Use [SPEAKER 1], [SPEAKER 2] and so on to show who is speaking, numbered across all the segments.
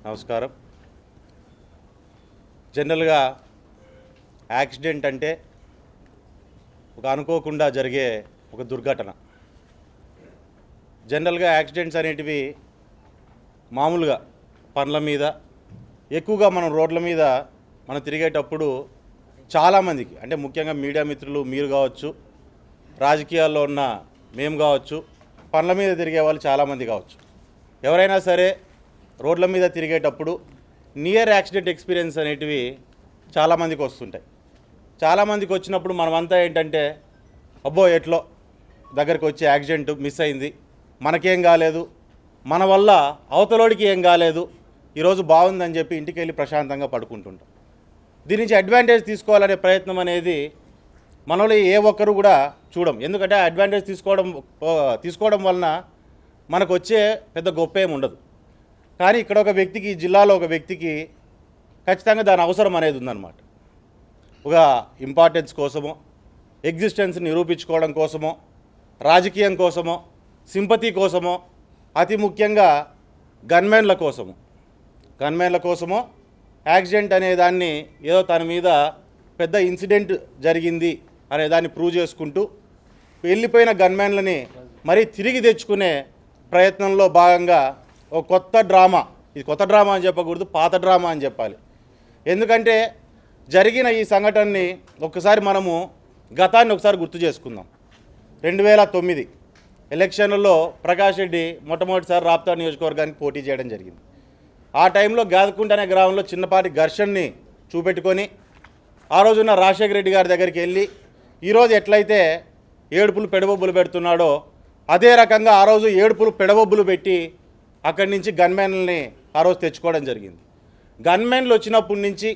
[SPEAKER 1] నమస్కారం. జనరల్గా యాక్సిడెంట్ అంటే ఒక అనుకోకుండా జరిగే ఒక దుర్ఘటన. జనరల్గా యాక్సిడెంట్స్ అనేటివి మామూలుగా పనుల మీద ఎక్కువగా మనం రోడ్ల మీద మనం తిరిగేటప్పుడు చాలామందికి, అంటే ముఖ్యంగా మీడియా మిత్రులు, మీరు కావచ్చు, రాజకీయాల్లో ఉన్న మేము కావచ్చు, పనుల మీద తిరిగే వాళ్ళు చాలామంది కావచ్చు, ఎవరైనా సరే రోడ్ల మీద తిరిగేటప్పుడు నియర్ యాక్సిడెంట్ ఎక్స్పీరియన్స్ అనేటివి చాలామందికి వస్తుంటాయి. చాలామందికి వచ్చినప్పుడు మనమంతా ఏంటంటే, అబ్బో ఎట్లో దగ్గరికి వచ్చి యాక్సిడెంట్ మిస్ అయింది, మనకేం కాలేదు, మన వల్ల అవతలోడికి ఏం కాలేదు, ఈరోజు బాగుందని చెప్పి ఇంటికి వెళ్ళి ప్రశాంతంగా పడుకుంటుంటాం. దీని నుంచి అడ్వాంటేజ్ తీసుకోవాలనే ప్రయత్నం అనేది మనలో ఏ ఒక్కరు కూడా చూడం. ఎందుకంటే అడ్వాంటేజ్ తీసుకోవడం వలన మనకు వచ్చే పెద్ద గొప్ప ఏమి ఉండదు. కానీ ఇక్కడ ఒక వ్యక్తికి, జిల్లాలో ఒక వ్యక్తికి ఖచ్చితంగా దాని అవసరం అనేది ఉందన్నమాట. ఒక ఇంపార్టెన్స్ కోసమో, ఎగ్జిస్టెన్స్ నిరూపించుకోవడం కోసమో, రాజకీయం కోసమో, సింపతి కోసమో, అతి ముఖ్యంగా గన్మెన్ల కోసమో యాక్సిడెంట్ అనే దాన్ని ఏదో తన మీద పెద్ద ఇన్సిడెంట్ జరిగింది అనే దాన్ని ప్రూవ్ చేసుకుంటూ వెళ్ళిపోయిన గన్మెన్లని మరీ తిరిగి తెచ్చుకునే ప్రయత్నంలో భాగంగా ఒక కొత్త డ్రామా, ఇది కొత్త డ్రామా అని చెప్పకూడదు, పాత డ్రామా అని చెప్పాలి. ఎందుకంటే జరిగిన ఈ సంఘటనని ఒకసారి మనము గతాన్ని ఒకసారి గుర్తు చేసుకుందాం. 2009 ఎలక్షన్లలో ప్రకాష్ రెడ్డి మొట్టమొదటిసారి రాప్తా నియోజకవర్గానికి పోటీ చేయడం జరిగింది. ఆ టైంలో గాదకుంట అనే గ్రామంలో చిన్నపాటి ఘర్షణని చూపెట్టుకొని ఆ రోజున్న రాజశేఖర రెడ్డి గారి దగ్గరికి వెళ్ళి ఈరోజు ఎట్లయితే ఏడుపులు పెడబొబ్బులు పెడుతున్నాడో అదే రకంగా ఆ రోజు ఏడుపులు పెడబొబ్బులు పెట్టి అక్కడి నుంచి గన్మెన్లని ఆ రోజు తెచ్చుకోవడం జరిగింది. గన్మెన్లు వచ్చినప్పటి నుంచి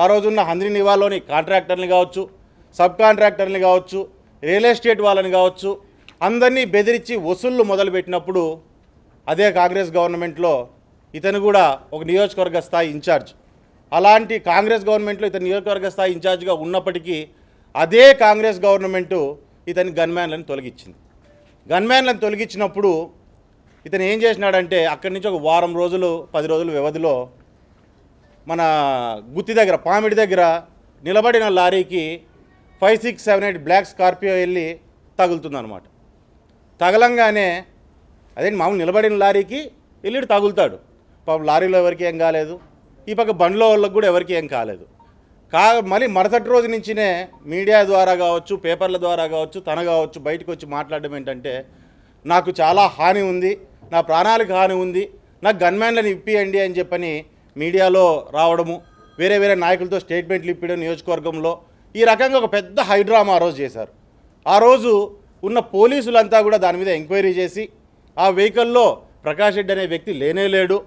[SPEAKER 1] ఆ రోజున్న హంద్రీ నివాలోని కాంట్రాక్టర్ని కావచ్చు, సబ్ కాంట్రాక్టర్ని కావచ్చు, రియల్ ఎస్టేట్ వాళ్ళని కావచ్చు, అందరినీ బెదిరించి వసూళ్లు మొదలుపెట్టినప్పుడు అదే కాంగ్రెస్ గవర్నమెంట్లో ఇతను కూడా ఒక నియోజకవర్గ స్థాయి ఇన్ఛార్జ్. అలాంటి కాంగ్రెస్ గవర్నమెంట్లో ఇతను నియోజకవర్గ స్థాయి ఇన్ఛార్జ్గా ఉన్నప్పటికీ అదే కాంగ్రెస్ గవర్నమెంటు ఇతని గన్మ్యాన్లను తొలగించింది. గన్మ్యాన్లను తొలగించినప్పుడు ఇతను ఏం చేసినాడంటే అక్కడి నుంచి ఒక వారం రోజులు 10 రోజుల వ్యవధిలో మన గుత్తి దగ్గర, పామిడి దగ్గర నిలబడిన లారీకి 5678 బ్లాక్ స్కార్పియో వెళ్ళి తగులుతుందన్నమాట. తగలంగానే అదేంటి మామూలు నిలబడిన లారీకి వెళ్ళి తగులుతాడు. పాపం లారీలో ఎవరికి ఏం కాలేదు, ఈ పక్క బండ్లో వాళ్ళకి కూడా ఎవరికి ఏం కాలేదు. మళ్ళీ మరుసటి రోజు నుంచినే మీడియా ద్వారా కావచ్చు, పేపర్ల ద్వారా కావచ్చు, తన కావచ్చు బయటకు వచ్చి మాట్లాడడం ఏంటంటే, నాకు చాలా హాని ఉంది, నా ప్రాణాలకు హాని ఉంది, నాకు గన్మ్యాన్లను ఇప్పియండి అని చెప్పని మీడియాలో రావడము, వేరే వేరే నాయకులతో స్టేట్మెంట్లు ఇప్పడం నియోజకవర్గంలో, ఈ రకంగా ఒక పెద్ద హైడ్రామా ఆ రోజు చేశారు. ఆ రోజు ఉన్న పోలీసులంతా కూడా దాని మీద ఎంక్వైరీ చేసి ఆ వెహికల్లో ప్రకాష్ రెడ్డి అనే వ్యక్తి లేనేలేడు,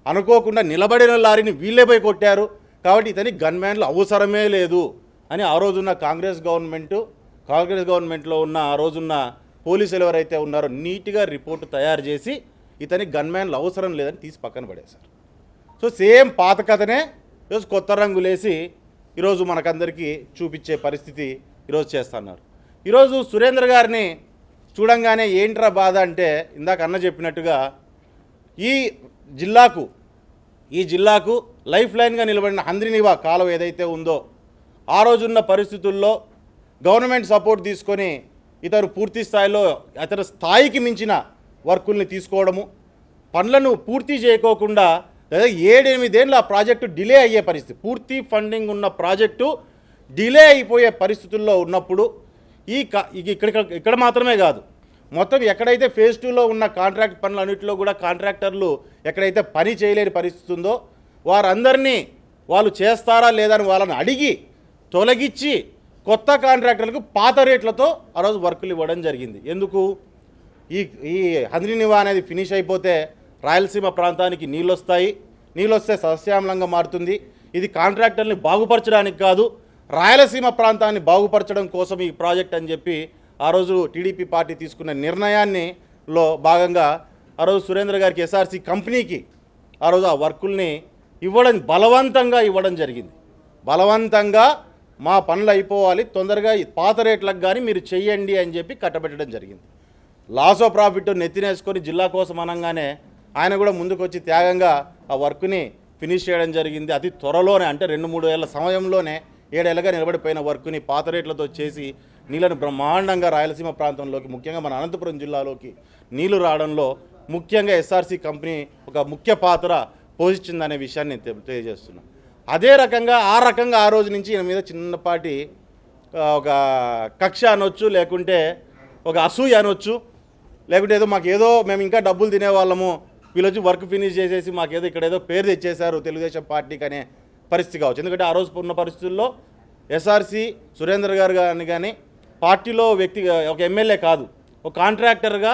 [SPEAKER 1] అనుకోకుండా నిలబడిన లారీని వీళ్ళే పోయి కొట్టారు, కాబట్టి ఇతని గన్మ్యాన్లు అవసరమే లేదు అని ఆ రోజున్న కాంగ్రెస్ గవర్నమెంట్లో ఉన్న ఆ రోజున్న పోలీసులు ఎవరైతే ఉన్నారో నీట్గా రిపోర్టు తయారు చేసి ఇతని గన్మ్యాన్లు అవసరం లేదని తీసి పక్కన పడేశారు. సో సేమ్ పాత కథనే ఈరోజు కొత్త రంగులేసి ఈరోజు మనకందరికీ చూపించే పరిస్థితి ఈరోజు చేస్తున్నారు. ఈరోజు సురేంద్ర గారిని చూడంగానే ఏంట్రా బాధ అంటే, ఇందాక అన్న చెప్పినట్టుగా ఈ జిల్లాకు లైఫ్ లైన్గా నిలబడిన హంద్రీనివా కాలువ ఏదైతే ఉందో ఆ రోజున్న పరిస్థితుల్లో గవర్నమెంట్ సపోర్ట్ తీసుకొని ఇతను పూర్తి స్థాయిలో అతని స్థాయికి మించిన వర్కుల్ని తీసుకోవడము, పనులను పూర్తి చేయకోకుండా 7-8 ఏళ్ళు ఆ ప్రాజెక్టు డిలే అయ్యే పరిస్థితి, పూర్తి ఫండింగ్ ఉన్న ప్రాజెక్టు డిలే అయిపోయే పరిస్థితుల్లో ఉన్నప్పుడు ఇక్కడ మాత్రమే కాదు, మొత్తం ఎక్కడైతే ఫేజ్ 2లో ఉన్న కాంట్రాక్ట్ పనులు అన్నింటిలో కూడా కాంట్రాక్టర్లు ఎక్కడైతే పని చేయలేని పరిస్థితి ఉందో వారందరినీ వాళ్ళు చేస్తారా లేదా అని వాళ్ళని అడిగి తొలగించి కొత్త కాంట్రాక్టర్లకు పాత రేట్లతో ఆ రోజు వర్కులు ఇవ్వడం జరిగింది. ఎందుకు? ఈ హంద్రీనివా అనేది ఫినిష్ అయిపోతే రాయలసీమ ప్రాంతానికి నీళ్ళొస్తే సస్యామలంగా మారుతుంది. ఇది కాంట్రాక్టర్ని బాగుపరచడానికి కాదు, రాయలసీమ ప్రాంతాన్ని బాగుపరచడం కోసం ఈ ప్రాజెక్ట్ అని చెప్పి ఆ రోజు టీడీపీ పార్టీ తీసుకున్న నిర్ణయాల్లో భాగంగా ఆ రోజు సురేంద్ర గారికి ఎస్ఆర్సీ కంపెనీకి ఆ రోజు ఆ వర్కుల్ని బలవంతంగా ఇవ్వడం జరిగింది. బలవంతంగా మా పనులు అయిపోవాలి, తొందరగా పాత రేట్లకు కానీ మీరు చెయ్యండి అని చెప్పి కట్టబెట్టడం జరిగింది. లాస్ ఆఫ్ ప్రాఫిట్ నెత్తినేసుకొని జిల్లా కోసం అనగానే ఆయన కూడా ముందుకు వచ్చి త్యాగంగా ఆ వర్క్ని ఫినిష్ చేయడం జరిగింది. అతి త్వరలోనే, అంటే 2-3 ఏళ్ల సమయంలోనే 7 ఏళ్ళగా నిలబడిపోయిన వర్క్ని పాత రేట్లతో చేసి నీళ్ళను బ్రహ్మాండంగా రాయలసీమ ప్రాంతంలోకి, ముఖ్యంగా మన అనంతపురం జిల్లాలోకి నీళ్లు రావడంలో ముఖ్యంగా ఎస్ఆర్సీ కంపెనీ ఒక ముఖ్య పాత్ర పోషించిందనే విషయాన్ని నేను తెలియజేస్తున్నాను. అదే రకంగా ఆ రోజు నుంచి ఈయన మీద చిన్నపాటి ఒక కక్ష అనొచ్చు, లేకుంటే ఒక అసూయ అనొచ్చు, లేకుంటే మేము ఇంకా డబ్బులు తినేవాళ్ళము, వీళ్ళొచ్చి వర్క్ ఫినిష్ చేసేసి మాకేదో ఇక్కడ ఏదో పేరు తెచ్చేశారు తెలుగుదేశం పార్టీకి అనే పరిస్థితి కావచ్చు. ఎందుకంటే ఆ రోజు ఉన్న పరిస్థితుల్లో ఎస్ఆర్సీ సురేంద్ర గారు కానీ పార్టీలో ఒక ఎమ్మెల్యే కాదు, ఒక కాంట్రాక్టర్గా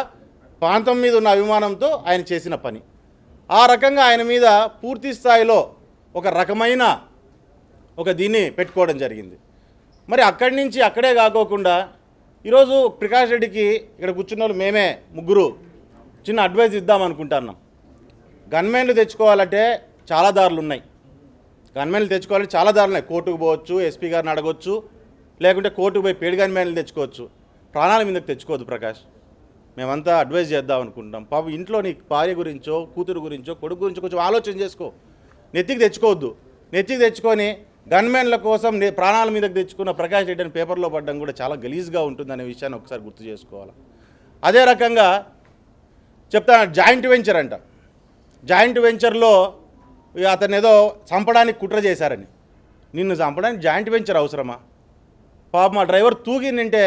[SPEAKER 1] ప్రాంతం మీద ఉన్న అభిమానంతో ఆయన చేసిన పని. ఆ రకంగా ఆయన మీద పూర్తి స్థాయిలో ఒక రకమైన దీన్ని పెట్టుకోవడం జరిగింది. మరి అక్కడి నుంచి అక్కడే కాకోకుండా ఈరోజు ప్రకాష్ రెడ్డికి ఇక్కడ కూర్చున్న వాళ్ళు మేమే ముగ్గురు చిన్న అడ్వైజ్ ఇద్దామనుకుంటున్నాం. గన్మెన్లు తెచ్చుకోవాలంటే చాలా దారులు ఉన్నాయి. కోర్టుకు పోవచ్చు, ఎస్పీ గారిని అడగొచ్చు, లేకుంటే కోర్టుకు పోయి పేడి గన్మెన్లు తెచ్చుకోవచ్చు. ప్రాణాల మీదకి తెచ్చుకోవద్దు ప్రకాష్. మేమంతా అడ్వైజ్ చేద్దాం అనుకుంటాం. పాపం ఇంట్లో నీ భార్య గురించో, కూతురు గురించో, కొడుకు గురించో కొంచెం ఆలోచన చేసుకో. నెత్తికి తెచ్చుకోవద్దు. నెత్తికి తెచ్చుకొని గన్మెన్ల కోసం ప్రాణాల మీదకి తెచ్చుకున్న ప్రకాష్ రెడ్డి అని పేపర్లో పడడం కూడా చాలా గలీజ్గా ఉంటుందనే విషయాన్ని ఒకసారి గుర్తు చేసుకోవాలి. అదే రకంగా జాయింట్ వెంచర్ అంట. జాయింట్ వెంచర్లో అతను ఏదో చంపడానికి కుట్ర చేశారని. నిన్ను చంపడానికి జాయింట్ వెంచర్ అవసరమా? పాప మా డ్రైవర్ తూగిందింటే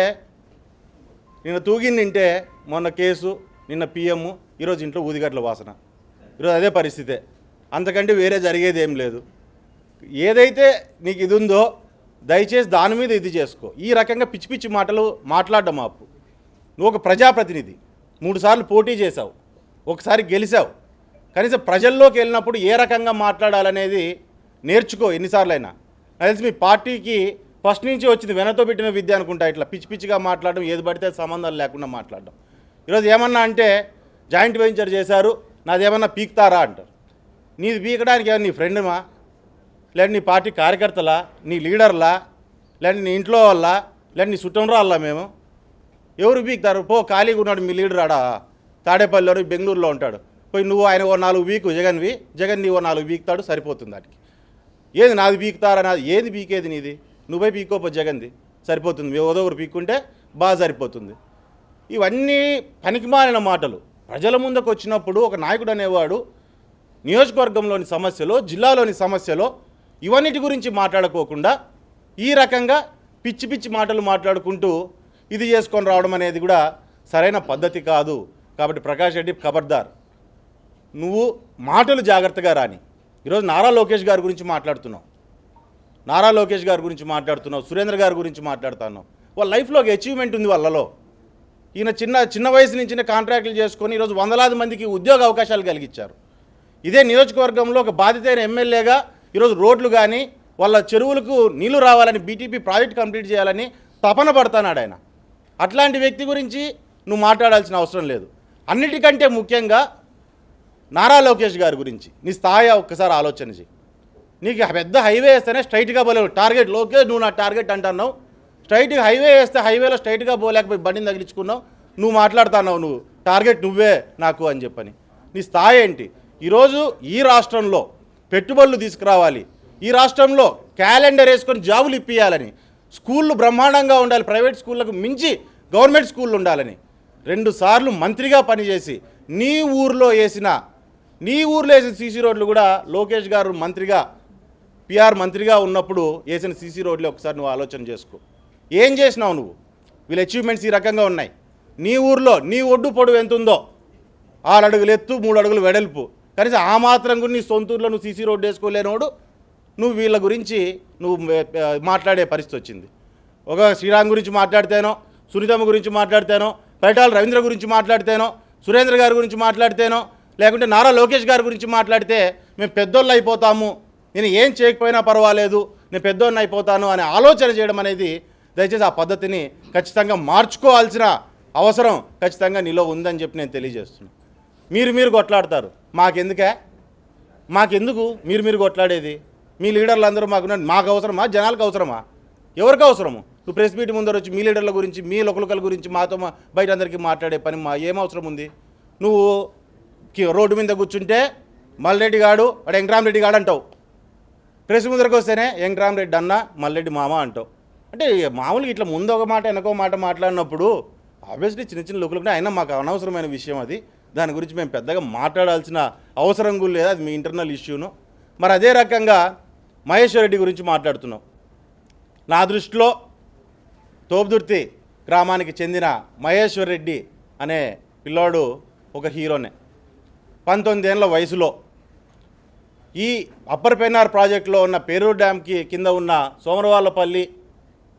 [SPEAKER 1] మొన్న కేసు, నిన్న పిఎం, ఈరోజు ఇంట్లో ఊదిగడ్ల వాసన. ఈరోజు అదే పరిస్థితే, అంతకంటే వేరే జరిగేది ఏం లేదు. ఏదైతే నీకు ఇది ఉందో దయచేసి దాని మీద ఇది చేసుకో. ఈ రకంగా పిచ్చి పిచ్చి మాటలు మాట్లాడడం ఆపు. నువ్వు ఒక ప్రజాప్రతినిధి, 3 సార్లు పోటీ చేశావు, ఒకసారి గెలిచావు. కనీసం ప్రజల్లోకి వెళ్ళినప్పుడు ఏ రకంగా మాట్లాడాలనేది నేర్చుకో. ఎన్నిసార్లైనా తెలిసి మీ పార్టీకి ఫస్ట్ నుంచి వచ్చింది వెనతో పెట్టిన విద్య అనుకుంటా. ఇట్లా పిచ్చి పిచ్చిగా మాట్లాడడం, ఏది పడితే సంబంధాలు లేకుండా మాట్లాడడం. ఈరోజు ఏమన్నా అంటే జాయింట్ వెంచర్ చేశారు, నాదేమన్నా పీకుతారా అంటారు. నీది పీకడానికి ఏమన్నా నీ ఫ్రెండ్మా, లేదంటే నీ పార్టీ కార్యకర్తలా, నీ లీడర్లా, లేదంటే నీ ఇంట్లో వాళ్ళ, లేదంటే నీ చుట్టం రాళ్ళ? మేము ఎవరు పీకుతారు? పో, ఖాళీగా ఉన్నాడు మీ లీడర్ ఆడ తాడేపల్లిలో, బెంగళూరులో ఉంటాడు. పోయి నువ్వు ఆయన ఓ 4 వీకు జగన్ నీ ఓ 4 వీకుతాడు, సరిపోతుంది. దానికి ఏది నాది పీకుతారా? నాది ఏది పీకేది నీది? నువ్వే పీకోపో జగన్ది, సరిపోతుంది. మేము ఒకరు పీక్కుంటే బాగా సరిపోతుంది. ఇవన్నీ పనికిమాలిన మాటలు. ప్రజల ముందుకు వచ్చినప్పుడు ఒక నాయకుడు అనేవాడు నియోజకవర్గంలోని సమస్యలో, జిల్లాలోని సమస్యలో ఇవన్నిటి గురించి మాట్లాడుకోకుండా ఈ రకంగా పిచ్చి పిచ్చి మాటలు మాట్లాడుకుంటూ ఇది చేసుకొని రావడం అనేది కూడా సరైన పద్ధతి కాదు. కాబట్టి ప్రకాష్ రెడ్డి ఖబర్దార్, నువ్వు మాటలు జాగ్రత్తగా రాని. ఈరోజు నారా లోకేష్ గారి గురించి మాట్లాడుతున్నావు, సురేంద్ర గారి గురించి మాట్లాడుతున్నావు. వాళ్ళ లైఫ్లో ఒక అచీవ్మెంట్ ఉంది వాళ్ళలో. ఈయన చిన్న వయసు నుంచి కాంట్రాక్టులు చేసుకొని ఈరోజు వందలాది మందికి ఉద్యోగ అవకాశాలు కలిగించారు. ఇదే నియోజకవర్గంలో ఒక బాధితైన ఎమ్మెల్యేగా ఈరోజు రోడ్లు కానీ, వాళ్ళ చెరువులకు నీళ్లు రావాలని, బీటీపీ ప్రాజెక్ట్ కంప్లీట్ చేయాలని తపన పడుతున్నాడు ఆయన. అట్లాంటి వ్యక్తి గురించి నువ్వు మాట్లాడాల్సిన అవసరం లేదు. అన్నిటికంటే ముఖ్యంగా నారా లోకేష్ గారి గురించి నీ స్థాయి ఒక్కసారి ఆలోచన చేయి. నీకు పెద్ద హైవే వేస్తేనే స్ట్రైట్గా పోలేవు. టార్గెట్ లోకేష్, నువ్వు నా టార్గెట్ అంటున్నావు. స్ట్రైట్గా హైవే వేస్తే హైవేలో స్ట్రైట్గా పోలేకపోయి బండిని తగిలించుకున్నావు. నువ్వు మాట్లాడుతున్నావు, నువ్వు టార్గెట్ నువ్వే నాకు అని చెప్పని. నీ స్థాయి ఏంటి? ఈరోజు ఈ రాష్ట్రంలో పెట్టుబడులు తీసుకురావాలి, ఈ రాష్ట్రంలో క్యాలెండర్ వేసుకొని జాబులు ఇప్పియాలని, స్కూళ్ళు బ్రహ్మాండంగా ఉండాలి, ప్రైవేట్ స్కూళ్ళకు మించి గవర్నమెంట్ స్కూళ్ళు ఉండాలని 2 సార్లు మంత్రిగా పనిచేసి నీ ఊర్లో వేసిన సీసీ రోడ్లు కూడా లోకేష్ గారు పిఆర్ మంత్రిగా ఉన్నప్పుడు వేసిన సీసీ రోడ్లు ఒకసారి నువ్వు ఆలోచన చేసుకో. ఏం చేసినావు నువ్వు? వీళ్ళ అచీవ్మెంట్స్ ఈ రకంగా ఉన్నాయి. నీ ఊర్లో నీ ఒడ్డు పొడవు ఎంత ఉందో, 6 అడుగులు ఎత్తు, 3 అడుగులు వెడల్పు, కనీసం ఆ మాత్రం కూడా నీ సొంత ఊర్లో నువ్వు సీసీ రోడ్డు వేసుకోలేనోడు నువ్వు వీళ్ళ గురించి మాట్లాడే పరిస్థితి వచ్చింది. ఒక శ్రీరామ్ గురించి మాట్లాడితేనో, సునీతమ్మ గురించి మాట్లాడితేనో, పరిటాల రవీంద్ర గురించి మాట్లాడితేనో, సురేంద్ర గారి గురించి మాట్లాడితేనో, లేకుంటే నారా లోకేష్ గారి గురించి మాట్లాడితే మేము పెద్దోళ్ళు అయిపోతాము, నేను ఏం చేయకపోయినా పర్వాలేదు, నేను పెద్దోళ్ళని అయిపోతాను అనే ఆలోచన చేయడం అనేది దయచేసి ఆ పద్ధతిని ఖచ్చితంగా మార్చుకోవాల్సిన అవసరం ఖచ్చితంగా నీలో ఉందని చెప్పి నేను తెలియజేస్తున్నాను. మీరు కొట్లాడతారు, మాకెందుకు మీరు కొట్లాడేది? మీ లీడర్లు అందరూ మాకు అవసరమా? జనాలకు అవసరమా? ఎవరికి అవసరము? నువ్వు ప్రెస్ మీట్ ముందర వచ్చి మీ లీడర్ల గురించి, మీ లోకల్ గురించి మాతో బయట అందరికీ మాట్లాడే పని ఏం అవసరం ఉంది? నువ్వు రోడ్డు మీద కూర్చుంటే మల్రెడ్డి గాడు వాడు వెంకరామరెడ్డి గాడు అంటావు, ప్రెస్ ముందరకు వస్తేనే వెంకరామరెడ్డి అన్న మల్రెడ్డి మామ అంటావు. అంటే మామూలుగా ఇట్లా ముందు ఒక మాట వెనకో మాట మాట్లాడినప్పుడు ఆబ్వియస్లీ చిన్న చిన్న లోకులు అయినా మాకు అనవసరమైన విషయం అది, దాని గురించి మేము పెద్దగా మాట్లాడాల్సిన అవసరం కూడా లేదు, అది మీ ఇంటర్నల్ ఇష్యూను. మరి అదే రకంగా మహేశ్వర్ రెడ్డి గురించి మాట్లాడుతున్నాం. నా దృష్టిలో తోపుదుర్తి గ్రామానికి చెందిన మహేశ్వర్ రెడ్డి అనే పిల్లోడు ఒక హీరోనే. 19 ఏళ్ల వయసులో ఈ అప్పర్ పెన్నార్ ప్రాజెక్టులో ఉన్న పేరూరు డ్యామ్కి కింద ఉన్న సోమరవాళ్ళపల్లి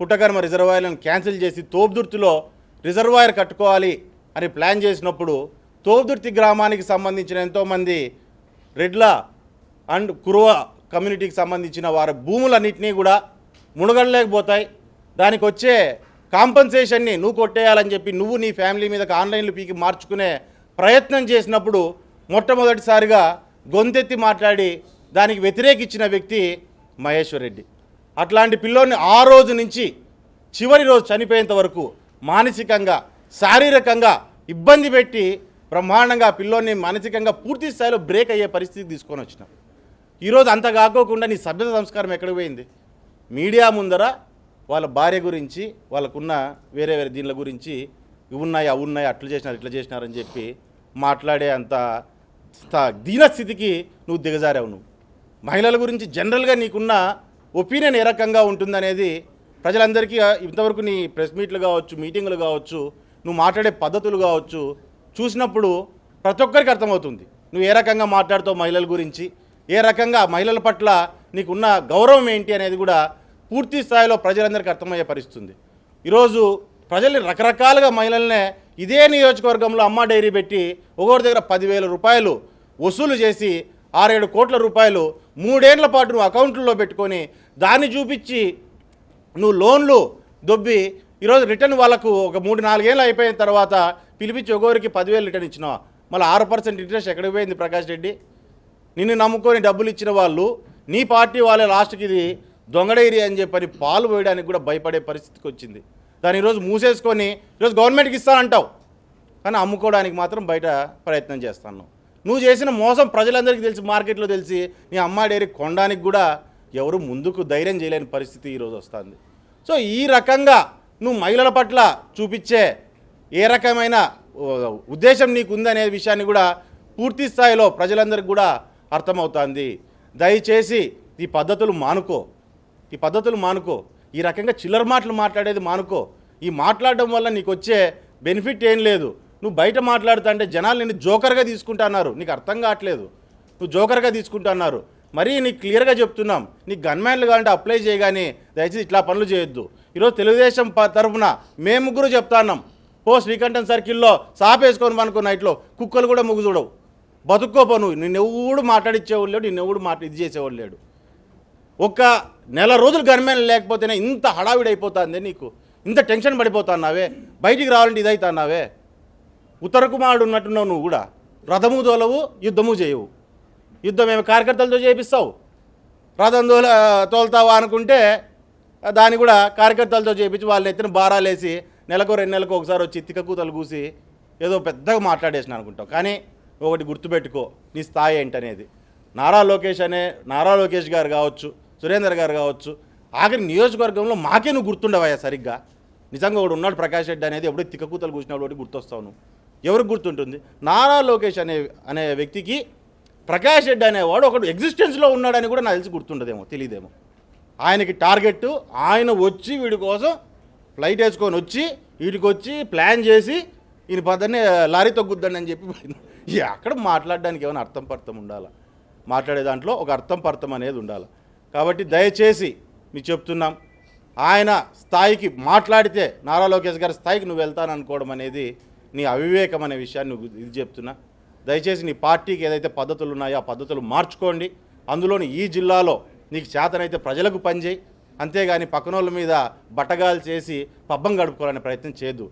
[SPEAKER 1] పుట్టకర్మ రిజర్వాయర్లను క్యాన్సిల్ చేసి తోపుదుర్తిలో రిజర్వాయర్ కట్టుకోవాలి అని ప్లాన్ చేసినప్పుడు తోపుదుర్తి గ్రామానికి సంబంధించిన ఎంతోమంది రెడ్ల అండ్ కురువ కమ్యూనిటీకి సంబంధించిన వారి భూములన్నింటినీ కూడా మునగడలేకపోతాయి. దానికి వచ్చే కాంపన్సేషన్ని నువ్వు కొట్టేయాలని చెప్పి నువ్వు నీ ఫ్యామిలీ మీదకి ఆన్లైన్లో పీకి మార్చుకునే ప్రయత్నం చేసినప్పుడు మొట్టమొదటిసారిగా గొంతెత్తి మాట్లాడి దానికి వ్యతిరేకించిన వ్యక్తి మహేశ్వర్ రెడ్డి. అట్లాంటి పిల్లోని ఆ రోజు నుంచి చివరి రోజు చనిపోయేంత వరకు మానసికంగా శారీరకంగా ఇబ్బంది పెట్టి బ్రహ్మాండంగా పిల్లోని మానసికంగా పూర్తి స్థాయిలో బ్రేక్ అయ్యే పరిస్థితి తీసుకొని వచ్చినాం. ఈరోజు అంత కాకోకుండా నీ సభ్యత సంస్కారం ఎక్కడికి పోయింది? మీడియా ముందర వాళ్ళ భార్య గురించి వాళ్ళకున్న వేరే వేరే దీనిల గురించి ఇవి ఉన్నాయి అవి ఉన్నాయి అట్లా చేసినారు ఇట్లా చేసినారని చెప్పి మాట్లాడే అంత దీనస్థితికి నువ్వు దిగజారావు. నువ్వు మహిళల గురించి జనరల్గా నీకున్న ఒపీనియన్ ఏ రకంగా ఉంటుందనేది ప్రజలందరికీ ఇంతవరకు నీ ప్రెస్ మీట్లు కావచ్చు, మీటింగులు కావచ్చు, నువ్వు మాట్లాడే పద్ధతులు కావచ్చు చూసినప్పుడు ప్రతి ఒక్కరికి అర్థమవుతుంది నువ్వు ఏ రకంగా మాట్లాడుతావు మహిళల గురించి, ఏ రకంగా మహిళల పట్ల నీకున్న గౌరవం ఏంటి అనేది కూడా పూర్తి స్థాయిలో ప్రజలందరికీ అర్థమయ్యే పరిస్థితుంది. ఈరోజు ప్రజల్ని రకరకాలుగా మహిళలనే ఇదే నియోజకవర్గంలో అమ్మ డైరీ పెట్టి ఒకరి దగ్గర 10,000 రూపాయలు వసూలు చేసి 6-7 కోట్ల రూపాయలు 3 ఏళ్ల పాటు నువ్వు అకౌంట్లో పెట్టుకొని దాన్ని చూపించి నువ్వు లోన్లు దొబ్బి ఈరోజు రిటర్న్ వాళ్ళకు ఒక 3-4 ఏళ్ళు అయిపోయిన తర్వాత పిలిపించి ఒకరికి 10,000 రిటర్న్ ఇచ్చినావు. మళ్ళీ 6% ఇంట్రెస్ట్ ఎక్కడికి పోయింది ప్రకాష్ రెడ్డి? నిన్ను నమ్ముకొని డబ్బులు ఇచ్చిన వాళ్ళు నీ పార్టీ వాళ్ళే లాస్ట్కి ఇది దొంగడైరి అని చెప్పని పాలు పోయడానికి కూడా భయపడే పరిస్థితికి వచ్చింది. దాన్ని ఈరోజు మూసేసుకొని ఈరోజు గవర్నమెంట్కి ఇస్తానంటావు, కానీ అమ్ముకోవడానికి మాత్రం బయట ప్రయత్నం చేస్తాను. నువ్వు చేసిన మోసం ప్రజలందరికీ తెలిసి, మార్కెట్లో తెలిసి నీ అమ్మ డైరీ కొనడానికి కూడా ఎవరు ముందుకు ధైర్యం చేయలేని పరిస్థితి ఈరోజు వస్తుంది. సో ఈ రకంగా నువ్వు మహిళల పట్ల చూపించే ఏ రకమైన ఉద్దేశం నీకు ఉందనే విషయాన్ని కూడా పూర్తి స్థాయిలో ప్రజలందరికీ కూడా అర్థమవుతుంది. దయచేసి ఈ పద్ధతులు మానుకో, ఈ రకంగా చిల్లర మాటలు మాట్లాడేది మానుకో. ఈ మాట్లాడడం వల్ల నీకు వచ్చే బెనిఫిట్ ఏం లేదు. నువ్వు బయట మాట్లాడుతుంటే జనాలు నిన్ను జోకర్గా తీసుకుంటున్నారు, నీకు అర్థం కావట్లేదు. నువ్వు జోకర్గా తీసుకుంటున్నారు. మరీ నీకు క్లియర్గా చెప్తున్నాం, నీకు గన్మ్యాన్లు కావాలంటే అప్లై చేయగానే దయచేసి ఇట్లా పనులు చేయొద్దు. ఈరోజు తెలుగుదేశం తరఫున మేము ముగ్గురు చెప్తున్నాం, శ్రీకంఠం సర్కిల్లో సాపేసుకొని మనకు నైట్లో కుక్కలు కూడా ముగ్గు చూడవు, బతుక్కోపో. నిన్నెవడు మాట్లాడిచ్చేవాడు లేడు, నిన్నెవడు ఇది చేసేవాడు లేడు. ఒక నెల రోజులు గన్మ్యాన్ లేకపోతేనే ఇంత హడావిడి అయిపోతుంది, నీకు ఇంత టెన్షన్ పడిపోతున్నావే, బయటికి రావాలంటే ఇదవుతున్నావే. ఉత్తర కుమారుడు ఉన్నట్టున్నావు నువ్వు కూడా. రథము తోలవు, యుద్ధము చేయవు. యుద్ధం ఏమి కార్యకర్తలతో చేపిస్తావు, రథం తోలుతావా అనుకుంటే దాన్ని కూడా కార్యకర్తలతో చేపించి వాళ్ళని ఎత్తిన బారాలేసి నెలకు 2 నెలలకు ఒకసారి వచ్చి తిక్కకూతలు కూసి ఏదో పెద్దగా మాట్లాడేసిన అనుకుంటావు. కానీ ఒకటి గుర్తుపెట్టుకో, నీ స్థాయి ఏంటనేది. నారా లోకేష్ గారు కావచ్చు, సురేందర్ గారు కావచ్చు, ఆఖరి నియోజకవర్గంలో మాకే నువ్వు గుర్తుండవయ్యా సరిగ్గా. నిజంగా ఒకడు ఉన్నాడు ప్రకాష్ రెడ్డి అనేది, ఎప్పుడో తిక్కకూతలు కూసినప్పుడు ఒకటి గుర్తొస్తావు నువ్వు. ఎవరికి గుర్తుంటుంది? నారా లోకేష్ అనే వ్యక్తికి ప్రకాష్ రెడ్డి అనేవాడు ఒకడు ఎగ్జిస్టెన్స్లో ఉన్నాడని కూడా నాకు తెలిసి గుర్తుండదేమో, తెలియదేమో. ఆయనకి టార్గెట్, ఆయన వచ్చి వీడి కోసం ఫ్లైట్ వేసుకొని వచ్చి వీడికి వచ్చి ప్లాన్ చేసి ఈయన పదనే లారీ తొగ్గుద్దండి అని చెప్పి అక్కడ మాట్లాడడానికి ఏమైనా అర్థం ఉండాలా? మాట్లాడే దాంట్లో ఒక అర్థం అనేది ఉండాలి. కాబట్టి దయచేసి మీకు చెప్తున్నాం, ఆయన స్థాయికి మాట్లాడితే నారా లోకేష్ గారి స్థాయికి నువ్వు వెళ్తాననుకోవడం అనేది నీ అవివేకం అనే విషయాన్ని నువ్వు ఇది చెప్తున్నా. దయచేసి నీ పార్టీకి ఏదైతే పద్ధతులు ఉన్నాయో ఆ పద్ధతులు మార్చుకోండి. అందులోని ఈ జిల్లాలో నీకు చేతనైతే ప్రజలకు పనిచేయి, అంతేగాని పక్కనోళ్ళ మీద బట్టగాలు చేసి పబ్బం గడుపుకోవాలనే ప్రయత్నం చేయొద్దు.